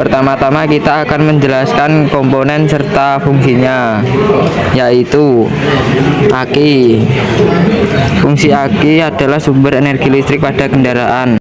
Pertama-tama kita akan menjelaskan komponen serta fungsinya, yaitu aki. Fungsi aki adalah sumber energi listrik pada kendaraan.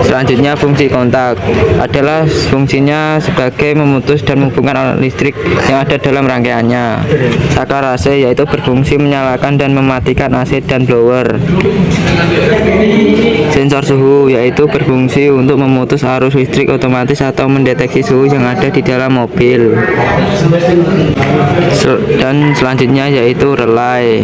Selanjutnya fungsi kontak adalah fungsinya sebagai memutus dan menghubungkan listrik yang ada dalam rangkaiannya. Saklar AC yaitu berfungsi menyalakan dan mematikan AC dan blower. Sensor suhu yaitu berfungsi untuk memutus arus listrik otomatis atau mendeteksi suhu yang ada di dalam mobil. Dan selanjutnya yaitu relay,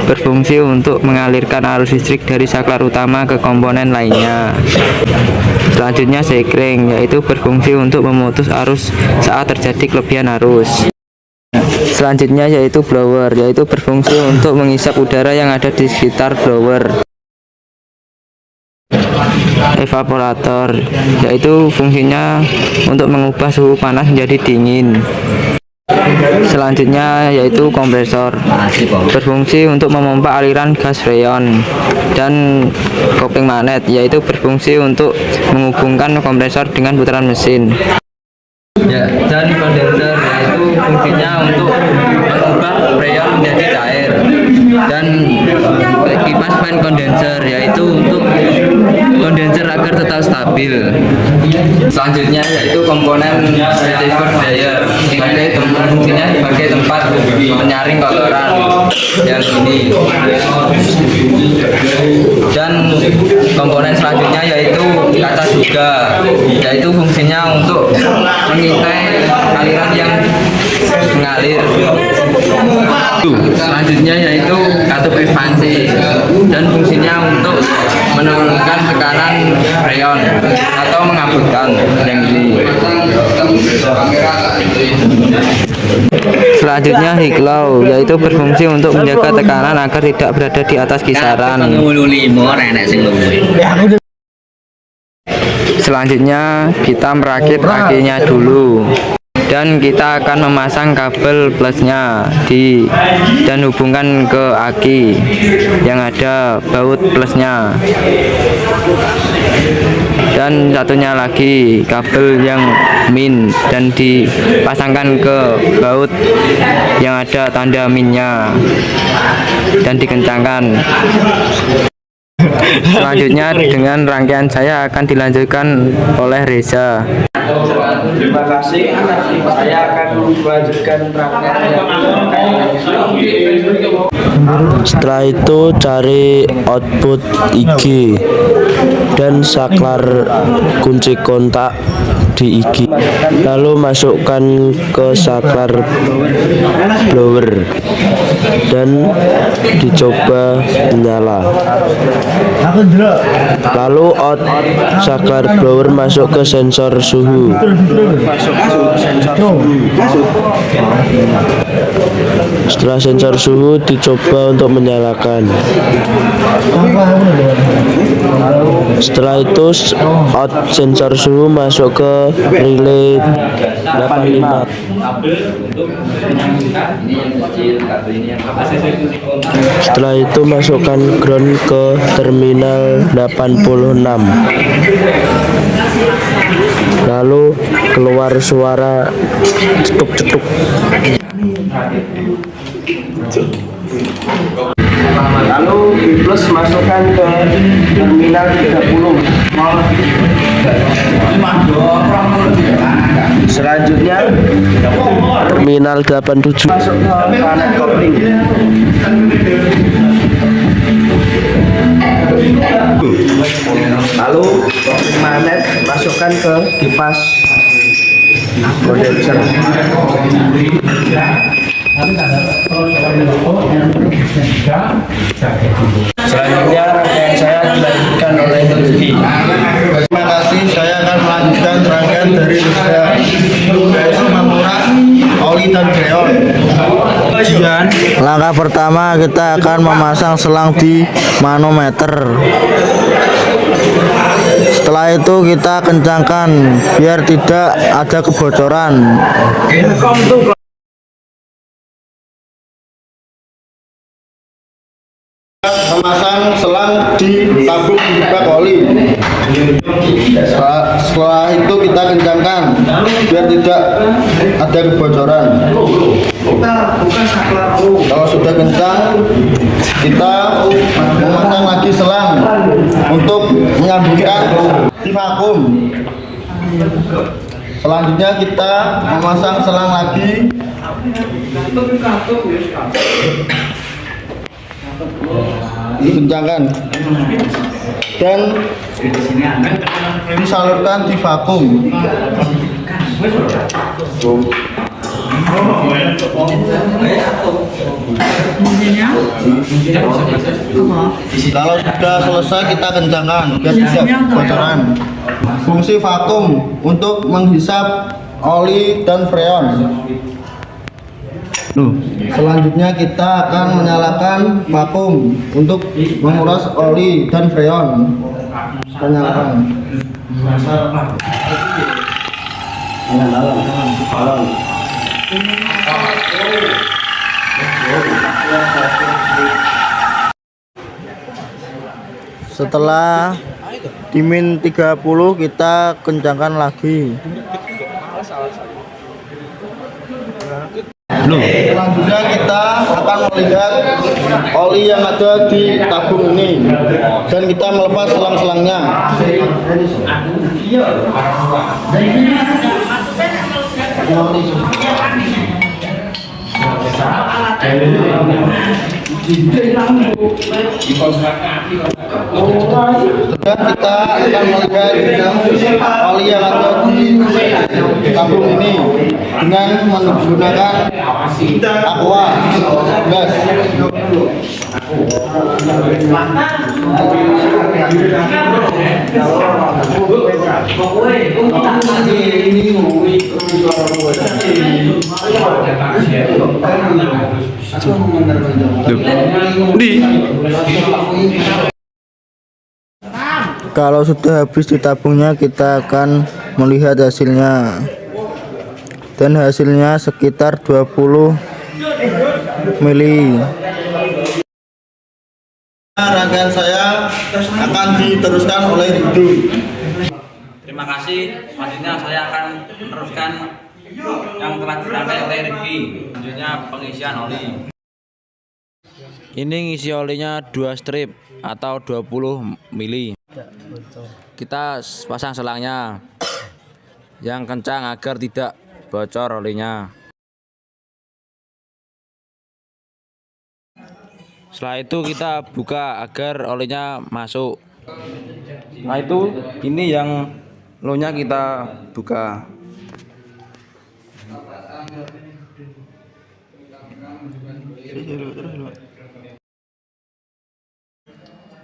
berfungsi untuk mengalirkan arus listrik dari saklar utama ke komponen lainnya. Selanjutnya sekring, yaitu berfungsi untuk memutus arus saat terjadi kelebihan arus. Selanjutnya yaitu blower, yaitu berfungsi untuk menghisap udara yang ada di sekitar blower. Evaporator, yaitu fungsinya untuk mengubah suhu panas menjadi dingin. Selanjutnya yaitu kompresor, berfungsi untuk memompa aliran gas freon. Dan kopling magnet, yaitu berfungsi untuk menghubungkan kompresor dengan putaran mesin. Dan kondenser, yaitu fungsinya untuk mengubah freon menjadi cair. Dan kipas fan kondenser, yaitu untuk kondenser agar tetap stabil. Selanjutnya yaitu komponen receiver dryer, fungsinya sebagai tempat menyaring kotoran yang ini. Dan komponen selanjutnya yaitu kaca juga, yaitu fungsinya untuk mengintai aliran yang mengalir. Selanjutnya yaitu katup ekspansi, dan fungsinya untuk menurunkan tekanan freon atau mengabutkan yang ini. Selanjutnya higlow, yaitu berfungsi untuk menjaga tekanan agar tidak berada di atas kisaran. Selanjutnya kita merakit akinya dulu, dan kita akan memasang kabel plusnya dan hubungkan ke aki yang ada baut plusnya, dan satunya lagi kabel yang min dan dipasangkan ke baut yang ada tanda minnya dan dikencangkan. Selanjutnya dengan rangkaian saya akan dilanjutkan oleh Reza. Terima kasih. Saya akan melanjutkan Setelah itu cari output IG dan saklar kunci kontak di IG, lalu masukkan ke saklar blower dan dicoba menyala. Lalu out saklar blower masuk ke sensor suhu. Setelah sensor suhu dicoba untuk menyalakan. Setelah itu out sensor suhu masuk ke relay 85. Setelah itu masukkan ground ke terminal 86. Lalu keluar suara cetuk-cetuk. Lalu B plus masukkan ke terminal 30. Selanjutnya Terminal 87 masuk ke planet kopling. Lalu kopling magnet masukkan ke kipas kondenser. Selanjutnya rangkaian saya dilanjutkan oleh Lutfi. Terima kasih, saya akan melanjutkan rangkaian dari yaitu menguras oli dan freon. Langkah pertama kita akan memasang selang di manometer. Setelah itu kita kencangkan biar tidak ada kebocoran. Memasang selang di tabung pembuka oli. Setelah itu kita kencangkan biar tidak ada kebocoran. Kalau sudah kencang, kita memasang lagi selang untuk menyambungkan di vakum. Selanjutnya kita memasang selang lagi dikencangkan dan disalurkan di vakum. Kalau sudah selesai kita kencangkan biar tidak kebocoran. Fungsi vakum untuk menghisap oli dan freon. Selanjutnya kita akan menyalakan vakum untuk menguras oli dan freon. Kita nyalakan. Setelah di min 30 kita kencangkan lagi. Selanjutnya kita akan melihat oli yang ada di tabung ini dan kita melepas selang-selangnya. Dan kita akan melihat oli yang ada di tabung ini dengan menggunakan aqua gas. Kalau sudah habis di tabungnya kita akan melihat hasilnya, dan hasilnya sekitar 20 mili. Rangkaian saya akan diteruskan oleh Ridho. Terima kasih. Selanjutnya saya akan meneruskan yang telah dirangkai oleh Rifki. Selanjutnya pengisian oli. Ini ngisi olinya 2 strip atau 20 mili. Kita pasang selangnya yang kencang agar tidak bocor olinya. Setelah itu kita buka agar olinya masuk. Nah itu ini yang low-nya kita buka.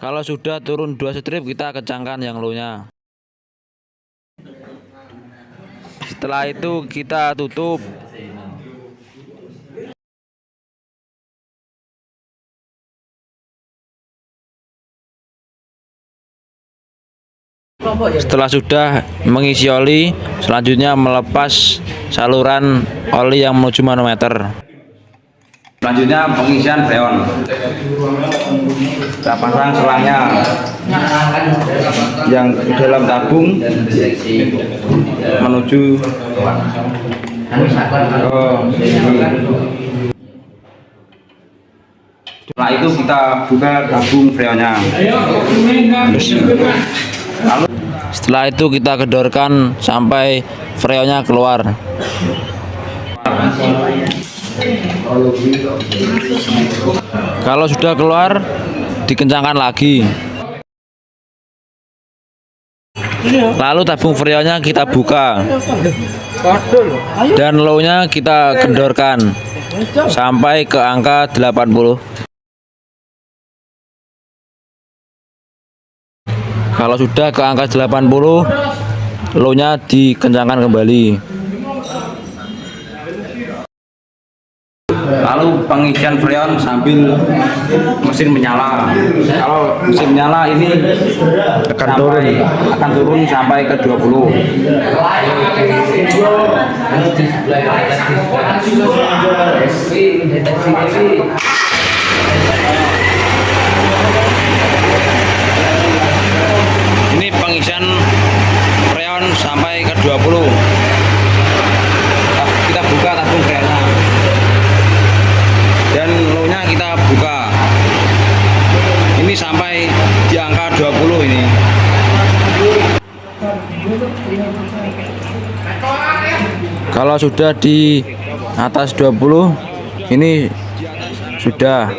Kalau sudah turun 2 strip kita kencangkan yang low-nya. Setelah itu kita tutup. Setelah sudah mengisi oli, selanjutnya melepas saluran oli yang menuju manometer. Selanjutnya pengisian freon. Kita pasang selangnya yang di dalam tabung menuju setelah itu kita buka tabung freonnya. Lalu setelah itu kita gedorkan sampai freonnya keluar. Kalau sudah keluar, dikencangkan lagi. Lalu tabung freonnya kita buka dan low-nya kita kendorkan sampai ke angka 80. Kalau sudah ke angka 80, low-nya dikencangkan kembali. Lalu pengisian freon sambil mesin menyala. Kalau mesin menyala ini akan turun sampai ke 20. Ini pengisian freon sampai ke 20. Kita buka tabung freonnya. Dan low-nya kita buka. Ini sampai di angka 20 ini. Kalau sudah di atas 20 ini sudah.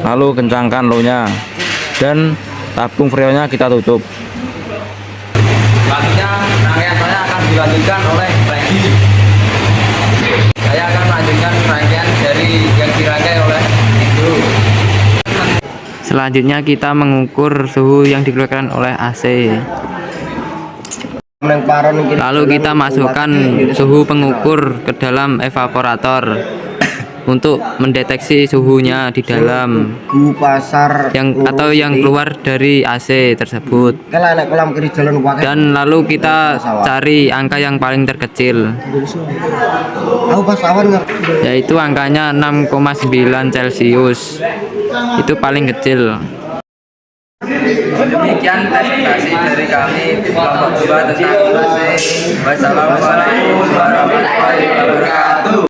Lalu kencangkan low-nya dan tabung freonnya kita tutup. Selanjutnya rangkaian saya akan dilanjutkan oleh Franky. Saya akan melanjutkan rangkaian dari yang dirangkai oleh itu. Selanjutnya kita mengukur suhu yang dikeluarkan oleh AC. Lalu kita masukkan suhu pengukur ke dalam evaporator untuk mendeteksi suhunya di dalam yang keluar dari AC tersebut. Dan lalu kita cari angka yang paling terkecil, yaitu angkanya 6,9 Celcius. Itu paling kecil. Demikian presentasi dari kami kelompok 2 tentang AC. Wassalamualaikum warahmatullahi wabarakatuh.